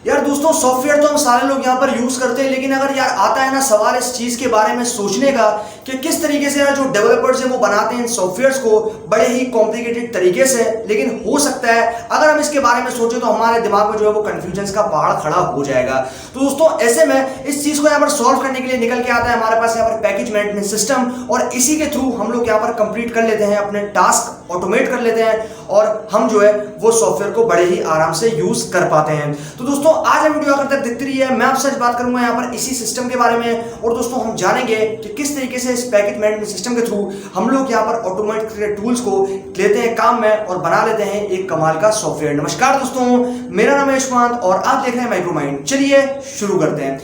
यार दोस्तों, सॉफ्टवेयर तो हम सारे लोग यहाँ पर यूज करते हैं, लेकिन अगर यार आता है ना सवाल इस चीज के बारे में सोचने का कि किस तरीके से यार जो डेवलपर्स हैं वो बनाते हैं इन सॉफ्टवेयर्स को बड़े ही कॉम्प्लिकेटेड तरीके से, लेकिन हो सकता है अगर हम इसके बारे में सोचें तो हमारे दिमाग में जो है वो कंफ्यूजन का पहाड़ खड़ा हो जाएगा। तो दोस्तों ऐसे में इस चीज को यहाँ पर सॉल्व करने के लिए निकल के आता है हमारे पास यहाँ पर पैकेज मैनेजमेंट सिस्टम, और इसी के थ्रू हम लोग यहाँ पर कंप्लीट कर लेते हैं अपने टास्क, ऑटोमेट कर लेते हैं और हम जो है वो सॉफ्टवेयर को बड़े ही आराम से यूज कर पाते हैं। तो दोस्तों आज हम वीडियो आखिर तक देखते रहिए, मैं आपसे आज बात करूंगा यहाँ पर इसी सिस्टम के बारे में, और दोस्तों हम जानेंगे कि किस तरीके से इस पैकेज मैनेजमेंट सिस्टम के थ्रू हम लोग यहाँ पर ऑटोमेट करके टूल्स को लेते हैं काम में और बना लेते हैं एक कमाल का सॉफ्टवेयर। नमस्कार दोस्तों, मेरा नाम है यशवंत और आप देख रहे हैं माइक्रोमाइंड। चलिए शुरू करते हैं।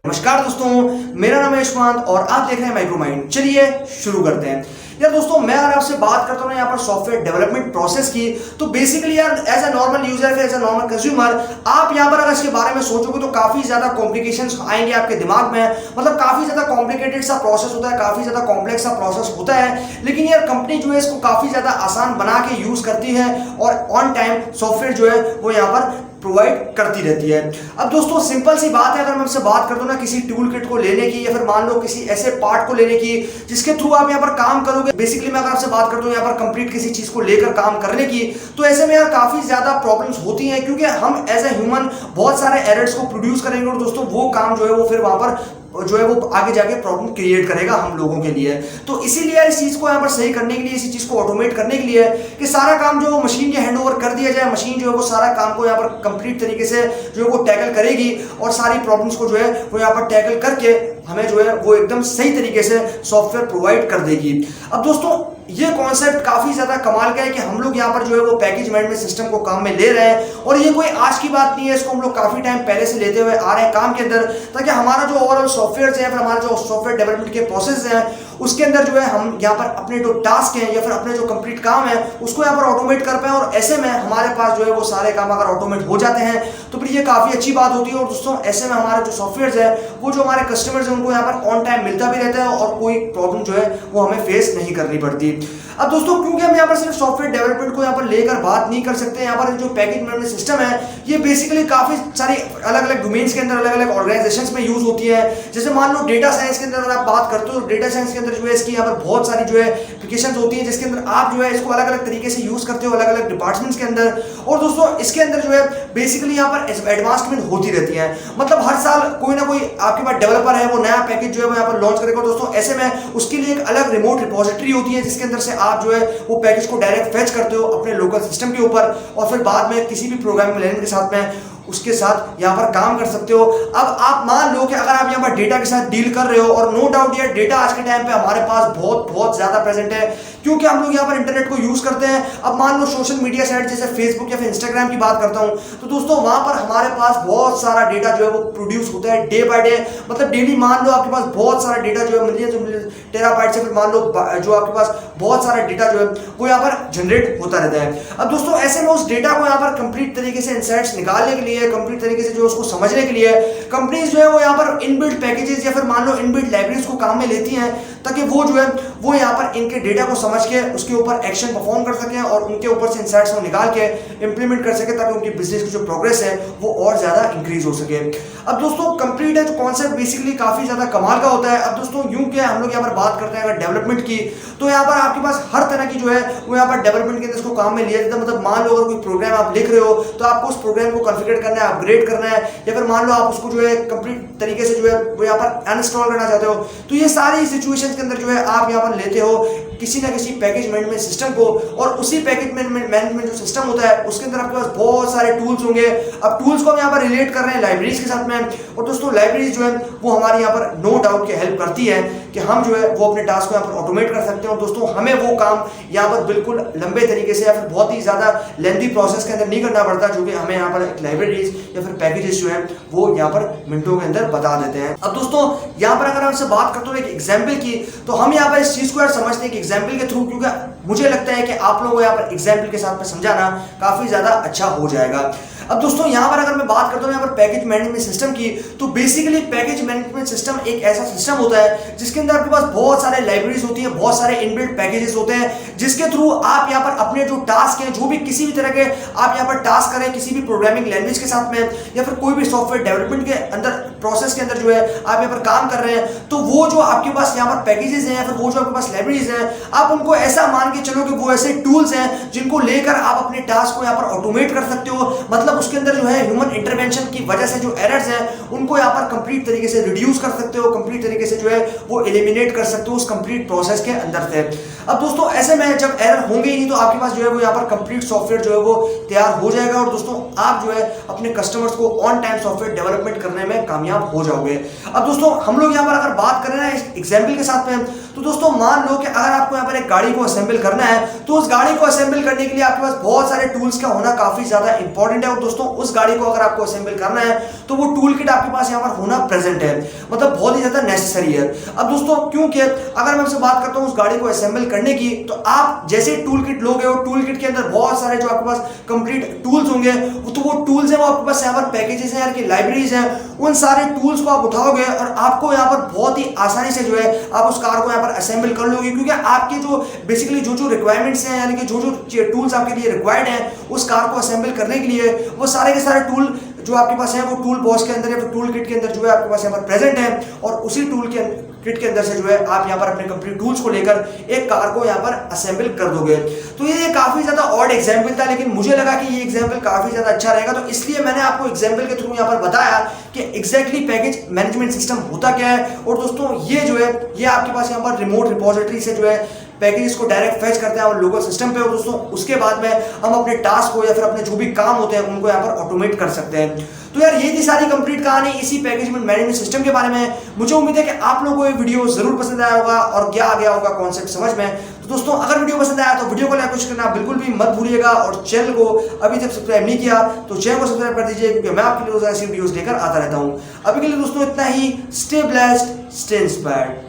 नमस्कार दोस्तों, मेरा नाम है यशवंत और आप देख रहे हैं माइक्रोमाइंड। चलिए शुरू करते हैं। यार दोस्तों, मैं अगर आपसे बात करता हूँ यहाँ पर सॉफ्टवेयर डेवलपमेंट प्रोसेस की, तो बेसिकली यार एज अ नॉर्मल यूजर फिर एज अ नॉर्मल कंज्यूमर आप यहाँ पर अगर इसके बारे में सोचोगे तो काफी ज्यादा कॉम्प्लिकेशंस आएंगे आपके दिमाग में। मतलब काफी ज्यादा कॉम्प्लिकेटेड सा प्रोसेस होता है, काफी ज्यादा कॉम्प्लेक्स सा प्रोसेस होता है, लेकिन यार कंपनी जो है इसको काफी ज्यादा आसान बना के यूज करती है और ऑन टाइम सॉफ्टवेयर जो है वो यहाँ पर प्रोवाइड करती रहती है। अब दोस्तों सिंपल सी बात है, अगर मैं आपसे बात कर दूं ना किसी टूल किट को लेने की या फिर मान लो किसी ऐसे पार्ट को लेने की जिसके थ्रू आप यहाँ पर काम करोगे, बेसिकली मैं अगर आपसे बात करता हूं यहाँ पर कंप्लीट किसी चीज को लेकर काम करने की, तो ऐसे में यार काफी ज्यादा प्रॉब्लम्स होती हैं, क्योंकि हम एज ए ह्यूमन बहुत सारे एरर्स को प्रोड्यूस करेंगे और दोस्तों वो काम जो है वो फिर वहां पर जो है वो आगे जाके प्रॉब्लम क्रिएट करेगा हम लोगों के लिए। तो इसीलिए इस चीज को यहाँ पर सही करने के लिए, इसी चीज को ऑटोमेट करने के लिए कि सारा काम जो मशीन के हैंड ओवर कर दिया जाए, मशीन जो है वो सारा काम को यहाँ पर कंप्लीट तरीके से जो है वो टैकल करेगी और सारी प्रॉब्लम्स को जो है वो यहाँ पर टैकल करके हमें जो है वो एकदम सही तरीके से सॉफ्टवेयर प्रोवाइड कर देगी। अब दोस्तों ये कॉन्सेप्ट काफी ज्यादा कमाल का है कि हम लोग यहाँ पर जो है वो पैकेज मैनेजमेंट सिस्टम को काम में ले रहे हैं, और ये कोई आज की बात नहीं है, इसको हम लोग काफी टाइम पहले से लेते हुए आ रहे हैं काम के अंदर, ताकि हमारा जो ओवरऑल सॉफ्टवेयर है, फिर हमारा जो सॉफ्टवेयर डेवलपमेंट के प्रोसेस हैं उसके अंदर जो है हम यहाँ पर अपने जो टास्क हैं या फिर अपने जो कंप्लीट काम है उसको यहाँ पर ऑटोमेट कर पाए। और ऐसे में हमारे पास जो है वो सारे काम अगर ऑटोमेट हो जाते हैं तो फिर ये काफी अच्छी बात होती है। और दोस्तों ऐसे में हमारे जो सॉफ्टवेयर है वो जो हमारे कस्टमर्स हैं उनको यहाँ पर ऑन टाइम मिलता भी रहता है और कोई प्रॉब्लम जो है वो हमें फेस नहीं करनी पड़ती। अब दोस्तों क्योंकि हम यहाँ पर सिर्फ सॉफ्टवेयर डेवलपमेंट को यहाँ पर लेकर बात नहीं कर सकते, यहाँ पर जो पैकेज मैनेजमेंट सिस्टम है ये बेसिकली काफी सारी अलग अलग डोमेन्स के अंदर, अलग अलग ऑर्गेनाइजेशंस में यूज होती है। जैसे मान लो डेटा साइंस के अंदर अगर आप बात करते हो, डेटा साइंस के अंदर जो है इसकी यहाँ पर बहुत सारी जो है एप्लीकेशंस होती है जिसके अंदर आप जो है इसको अलग अलग तरीके से यूज करते हो अलग अलग डिपार्टमेंट्स के अंदर। और दोस्तों इसके अंदर जो है बेसिकली यहाँ पर एडवांसमेंट होती रहती है, मतलब हर साल कोई ना कोई आपके पास डेवलपर है वो नया पैकेज जो है वो यहाँ पर लॉन्च करेगा। दोस्तों ऐसे में उसके लिए एक अलग रिमोट रिपोजिटरी होती है जिसके अंदर से आप जो है वो पैकेज को डायरेक्ट फेच करते हो अपने लोकल सिस्टम के ऊपर, और फिर बाद में किसी भी प्रोग्रामिंग लैंग्वेज के साथ में उसके साथ यहाँ पर काम कर सकते हो। अब आप मान लो कि अगर आप यहाँ पर डेटा के साथ डील कर रहे हो, और नो डाउट यार डेटा आज के टाइम पे हमारे पास बहुत ज्यादा प्रेजेंट है, क्योंकि हम लोग यहाँ पर इंटरनेट को यूज करते हैं। अब मान लो सोशल मीडिया साइट जैसे फेसबुक या फिर इंस्टाग्राम की बात करता हूँ, तो दोस्तों वहां पर हमारे पास बहुत सारा डेटा जो है वो प्रोड्यूस होता है डे बाय डे, मतलब डेली मान लो आपके पास बहुत सारा डेटा जो है मिलियन टेराबाइट से, फिर मान लो जो आपके पास बहुत सारा डेटा जो है वो यहाँ पर जनरेट होता रहता है। अब दोस्तों ऐसे में उस डेटा को यहाँ पर कंप्लीट तरीके से इंसाइट्स निकालने के लिए, कंप्लीट तरीके से जो उसको समझने के लिए कंपनीज जो है वो यहाँ पर इनबिल्ट पैकेजेस या फिर मान लो इनबिल्ट लाइब्रेरीज को काम में लेती हैं, ताकि वो जो है वो यहाँ पर इनके डेटा को समझ के उसके ऊपर एक्शन परफॉर्म कर सकें और उनके ऊपर से इंसाइट्स को निकाल के इंप्लीमेंट कर सके, ताकि उनकी बिजनेस की जो प्रोग्रेस है वो और ज्यादा इंक्रीज हो सके। अब दोस्तों कंप्लीट है जो कॉन्सेप्ट बेसिकली काफी ज्यादा कमाल का होता है। अब दोस्तों यूं के हम लोग यहाँ पर बात करते हैं अगर डेवलपमेंट की, तो यहाँ पर आपके पास हर तरह की जो है वो यहाँ पर डेवलपमेंट के अंदर इसको काम में लिया जाता है। मतलब मान लो अगर कोई प्रोग्राम आप लिख रहे हो तो आपको उस प्रोग्राम को कॉन्फ़िगर करना है, अपग्रेड करना है, या फिर मान लो आप उसको जो है कंप्लीट तरीके से जो है वो यहाँ पर अनइंस्टॉल करना चाहते हो, तो ये सारी सिचुएशंस के अंदर जो है आप यहाँ पर लेते हो किसी ना किसी पैकेज मैनेजमेंट सिस्टम को, और उसी पैकेज मैनेजमेंट जो सिस्टम होता है उसके अंदर आपके पास बहुत सारे टूल्स होंगे। अब टूल्स को हम यहाँ पर रिलेट कर रहे हैं लाइब्रेरीज के साथ में, और दोस्तों लाइब्रेरीज जो है वो हमारी यहाँ पर नो डाउट की हेल्प करती है कि हम जो है वो अपने टास्क को यहाँ पर ऑटोमेट कर सकते हैं, और दोस्तों हमें वो काम यहाँ पर बिल्कुल लंबे तरीके से या फिर बहुत ही ज्यादा लेंथी प्रोसेस के अंदर नहीं करना पड़ता, जो कि हमें यहाँ पर लाइब्रेरीज या फिर पैकेजेस जो है वो यहाँ पर मिनटों के अंदर बता देते हैं। अब दोस्तों यहाँ पर अगर हमसे बात करते हो एक एग्जाम्पल की, तो हम यहाँ पर इस चीज को यार समझते हैं कि एग्जाम्पल के थ्रू, क्योंकि मुझे लगता है कि आप लोगों को यहाँ पर एग्जाम्पल के साथ में समझाना काफी ज्यादा अच्छा हो जाएगा। अब दोस्तों यहाँ पर अगर मैं बात करता हूँ यहाँ पर पैकेज मैनेजमेंट सिस्टम की, तो बेसिकली पैकेज मैनेजमेंट सिस्टम एक ऐसा सिस्टम होता है जिसके अंदर आपके पास बहुत सारे लाइब्रेरीज होती है, बहुत सारे इनबिल्ट पैकेजेस होते हैं, जिसके थ्रू आप यहाँ पर अपने जो टास्क हैं, जो भी किसी भी तरह के आप यहाँ पर टास्क करें किसी भी प्रोग्रामिंग लैंग्वेज के साथ में या फिर कोई भी सॉफ्टवेयर डेवलपमेंट के अंदर प्रोसेस के अंदर जो है आप यहाँ पर काम कर रहे हैं, तो वो जो आपके पास यहाँ पर पैकेजेस हैं या फिर वो जो आपके पास लाइब्रेरीज हैं, आप उनको ऐसा मान के चलो कि वो ऐसे टूल्स हैं जिनको लेकर आप अपने टास्क को यहाँ पर ऑटोमेट कर सकते हो। मतलब उसके अंदर जो है ह्यूमन इंटरवेंशन की वजह से जो एरर्स हैं उनको यहाँ पर कंप्लीट तरीके से रिड्यूस कर सकते हो, कंप्लीट तरीके से जो है वो एलिमिनेट कर सकते हो उस कंप्लीट प्रोसेस के अंदर से। अब दोस्तों ऐसे में जब एरर होंगे ही नहीं तो आपके पास जो है वो यहाँ पर कंप्लीट सॉफ्टवेयर जो है वो तैयार हो जाएगा और दोस्तों आप जो है अपने कस्टमर्स को ऑन टाइम सॉफ्टवेयर डेवलपमेंट करने में कामयाब हो जाओगे। अब दोस्तों हम लोग यहाँ पर अगर बात करें ना एग्जाम्पल के साथ में, तो दोस्तों मान लो कि अगर आपको यहाँ पर एक गाड़ी को असेंबल करना है तो उस गाड़ी को असेंबल करने के लिए आपके पास बहुत सारे टूल्स का होना काफी ज्यादा इंपॉर्टेंट है। और दोस्तों उस गाड़ी को अगर आपको असेंबल करना है तो वो टूल किट आपके पास यहाँ पर होना प्रेजेंट है, मतलब बहुत ही ज्यादा नेसेसरी है। अब दोस्तों क्योंकि अगर मैं आपसे बात करता हूँ उस गाड़ी को असेंबल करने की, तो आप जैसे टूल किट लोगे और टूल किट के अंदर बहुत सारे जो आपके पास कंप्लीट टूल्स होंगे, तो वो टूल्स हैं वो आपके पास यहाँ पर पैकेजेस हैं यार की लाइब्रेरीज हैं, उन सारे टूल्स को आप उठाओगे और आपको यहाँ पर बहुत ही आसानी से जो है आप उस कार को यहाँ पर असेंबल कर लोगे, क्योंकि आपके जो बेसिकली जो रिक्वायरमेंट्स हैं यानी कि जो टूल्स आपके लिए रिक्वायर्ड हैं उस कार को असेंबल करने के लिए, वो सारे के सारे टूल जो आपके पास है वो टूल बॉक्स के अंदर या फिर टूल किट के अंदर जो है आपके पास यहाँ पर प्रेजेंट है। और उसी टूल के किट के अंदर से जो है आप यहाँ पर अपने कंप्लीट टूल्स को लेकर एक कार को यहाँ पर असेंबल कर दोगे। तो ये काफी ज्यादा ऑड एग्जाम्पल था, लेकिन मुझे लगा कि ये एग्जाम्पल काफी ज्यादा अच्छा रहेगा, तो इसलिए मैंने आपको एग्जाम्पल के थ्रू यहाँ पर बताया कि एग्जैक्टली पैकेज मैनेजमेंट सिस्टम होता क्या है। और दोस्तों ये जो है ये आपके पास यहाँ पर रिमोट रिपोजिटरी से जो है पैकेजेस को डायरेक्ट फेच करते हैं और लोकल सिस्टम पे, और दोस्तों उसके बाद में हम अपने टास्क को या फिर अपने जो भी काम होते हैं उनको यहाँ पर ऑटोमेट कर सकते हैं। तो यार ये थी सारी कंप्लीट कहानी इसी पैकेज मैनेजमेंट सिस्टम के बारे में। मुझे उम्मीद है कि आप लोगों को ये वीडियो जरूर पसंद आया होगा और क्या आ गया होगा कॉन्सेप्ट समझ में। तो दोस्तों अगर वीडियो पसंद आया तो वीडियो को लाइक करना बिल्कुल भी मत भूलिएगा, और चैनल को अभी तक सब्सक्राइब नहीं किया तो चैनल को सब्सक्राइब कर दीजिए, क्योंकि मैं आपके लिए रोजाना ऐसी वीडियोस लेकर आता रहता हूँ। अभी के लिए दोस्तों इतना ही। Stay blessed, stay inspired.